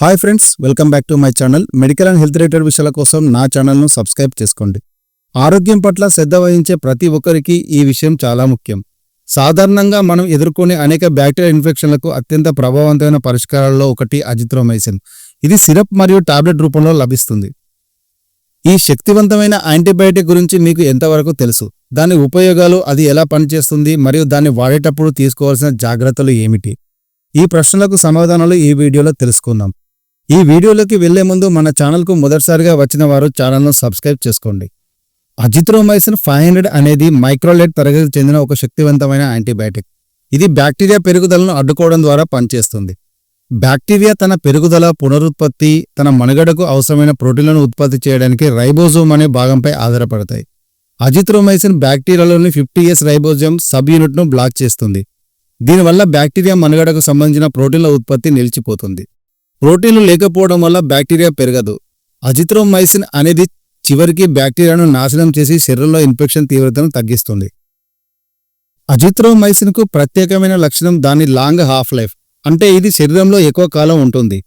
Hi friends, welcome back to my channel. Medical and health related విషయాల కోసం నా ఛానల్ను సబ్స్క్రైబ్ చేసుకోండి. ఆరోగ్యం పట్ల శ్రద్ధ వహించే ప్రతి ఒక్కరికి ఈ విషయం చాలా ముఖ్యం. సాధారణంగా మనం ఎదుర్కొనే అనేక బ్యాక్టీరియా ఇన్ఫెక్షన్లకు అత్యంత ప్రభావవంతమైన పరిష్కారాల్లో ఒకటి అజిత్రోమైసిన్. ఇది సిరప్ మరియు టాబ్లెట్ రూపంలో లభిస్తుంది. ఈ శక్తివంతమైన యాంటీబయాటిక్ గురించి మీకు ఎంతవరకు తెలుసు? దాని ఉపయోగాలు, అది ఎలా పనిచేస్తుంది మరియు దాన్ని వాడేటప్పుడు తీసుకోవాల్సిన జాగ్రత్తలు ఏమిటి? ఈ ప్రశ్నలకు సమాధానాలు ఈ వీడియోలో తెలుసుకుందాం. ఈ వీడియోలోకి వెళ్లే ముందు మన ఛానల్కు మొదటిసారిగా వచ్చిన వారు ఛానల్ను సబ్స్క్రైబ్ చేసుకోండి. అజిత్రోమైసిన్ 500 అనేది మైక్రోలైట్ తరగతికి చెందిన ఒక శక్తివంతమైన యాంటీబయాటిక్. ఇది బ్యాక్టీరియా పెరుగుదలను అడ్డుకోవడం ద్వారా పనిచేస్తుంది. బ్యాక్టీరియా తన పెరుగుదల, పునరుత్పత్తి, తన మనుగడకు అవసరమైన ప్రోటీన్లను ఉత్పత్తి చేయడానికి రైబోజోమ్ అనే భాగంపై ఆధారపడతాయి. అజిత్రోమైసిన్ బ్యాక్టీరియాలోని 50S రైబోజోమ్ సబ్ యూనిట్ను బ్లాక్ చేస్తుంది. దీనివల్ల బ్యాక్టీరియా మనుగడకు సంబంధించిన ప్రోటీన్ల ఉత్పత్తి నిలిచిపోతుంది. ప్రోటీన్లు లేకపోవడం వల్ల బ్యాక్టీరియా పెరగదు. అజిత్రోమైసిన్ అనేది చివరికి బ్యాక్టీరియాను నాశనం చేసి శరీరంలో ఇన్ఫెక్షన్ తీవ్రతను తగ్గిస్తుంది. అజిత్రోమైసిన్కు ప్రత్యేకమైన లక్షణం దాని లాంగ్ హాఫ్ లైఫ్, అంటే ఇది శరీరంలో ఎక్కువ కాలం ఉంటుంది.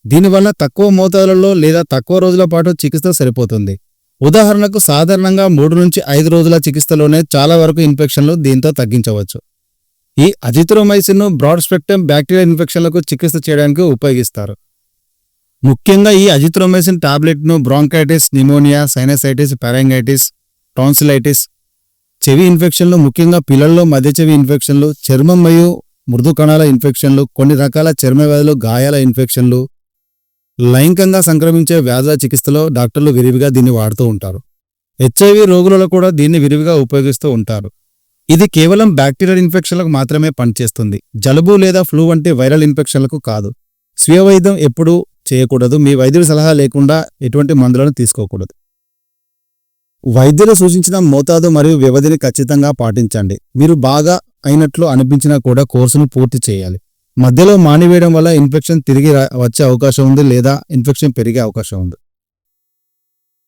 దీనివల్ల తక్కువ మోతాదులలో లేదా తక్కువ రోజుల పాటు చికిత్స సరిపోతుంది. ఉదాహరణకు సాధారణంగా 3 నుంచి 5 రోజుల చికిత్సలోనే చాలా వరకు ఇన్ఫెక్షన్లు దీంతో తగ్గించవచ్చు. ఈ అజిత్రోమైసిన్ను బ్రాడ్ స్పెక్ట్రమ్ బ్యాక్టీరియా ఇన్ఫెక్షన్లకు చికిత్స చేయడానికి ఉపయోగిస్తారు. ముఖ్యంగా ఈ అజిత్రోమైసిన్ టాబ్లెట్ను bronchitis, pneumonia, sinusitis, pharyngitis, tonsillitis, చెవి ఇన్ఫెక్షన్లు, ముఖ్యంగా పిల్లల్లో మధ్య చెవి ఇన్ఫెక్షన్లు, చర్మం మరియు మృదు కణాల ఇన్ఫెక్షన్లు, కొన్ని రకాల చర్మ వ్యాధులు, గాయాల ఇన్ఫెక్షన్లు, లైంగికంగా సంక్రమించే వ్యాధుల చికిత్సలో డాక్టర్లు విరివిగా దీన్ని వాడుతూ ఉంటారు. HIV రోగులలో కూడా దీన్ని విరివిగా ఉపయోగిస్తూ ఉంటారు. ఇది కేవలం బ్యాక్టీరియల్ ఇన్ఫెక్షన్లకు మాత్రమే పనిచేస్తుంది. జలుబు లేదా ఫ్లూ వంటి వైరల్ ఇన్ఫెక్షన్లకు కాదు. స్వీయ వైద్యం ఎప్పుడూ చేయకూడదు. మీ వైద్యుడి సలహా లేకుండా ఎటువంటి మందులను తీసుకోకూడదు. వైద్యులు సూచించిన మోతాదు మరియు వ్యవధిని ఖచ్చితంగా పాటించండి. మీరు బాగా అయినట్లు అనిపించినా కూడా కోర్సును పూర్తి చేయాలి. మధ్యలో మానివేయడం వల్ల ఇన్ఫెక్షన్ తిరిగి వచ్చే అవకాశం ఉంది లేదా ఇన్ఫెక్షన్ పెరిగే అవకాశం ఉంది.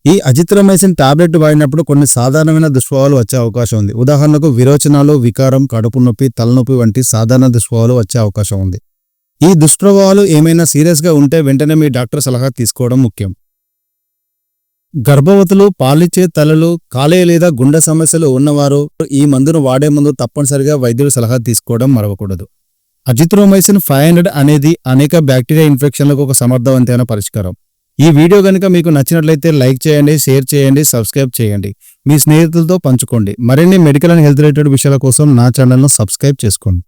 ఈ అజిత్రోమైసిన్ టాబ్లెట్ వాడినప్పుడు కొన్ని సాధారణమైన దుష్ప్రభావాలు వచ్చే అవకాశం ఉంది. ఉదాహరణకు విరోచనాలు, వికారం, కడుపు నొప్పి, తలనొప్పి వంటి సాధారణ దుష్ప్రభావాలు వచ్చే అవకాశం ఉంది. ఈ దుష్ప్రభావాలు ఏమైనా సీరియస్గా ఉంటే వెంటనే మీ డాక్టర్ సలహా తీసుకోవడం ముఖ్యం. గర్భవతులు, పాలిచ్చే తల్లులు, కాలేయ లేదా గుండె సమస్యలు ఉన్నవారు ఈ మందును వాడే ముందు తప్పనిసరిగా వైద్యుడి సలహా తీసుకోవడం మరవకూడదు. అజిత్రోమైసిన్ 500 అనేది అనేక బ్యాక్టీరియా ఇన్ఫెక్షన్లకు ఒక సమర్థవంతమైన పరిష్కారం. ఈ వీడియో గనుక మీకు నచ్చినట్లయితే లైక్ చేయండి, షేర్ చేయండి, సబ్స్క్రైబ్ చేయండి. మీ స్నేహితులతో పంచుకోండి. మరిన్ని మెడికల్ అండ్ హెల్త్ రిలేటెడ్ విషయాల కోసం నా ఛానల్ను సబ్స్క్రైబ్ చేసుకోండి.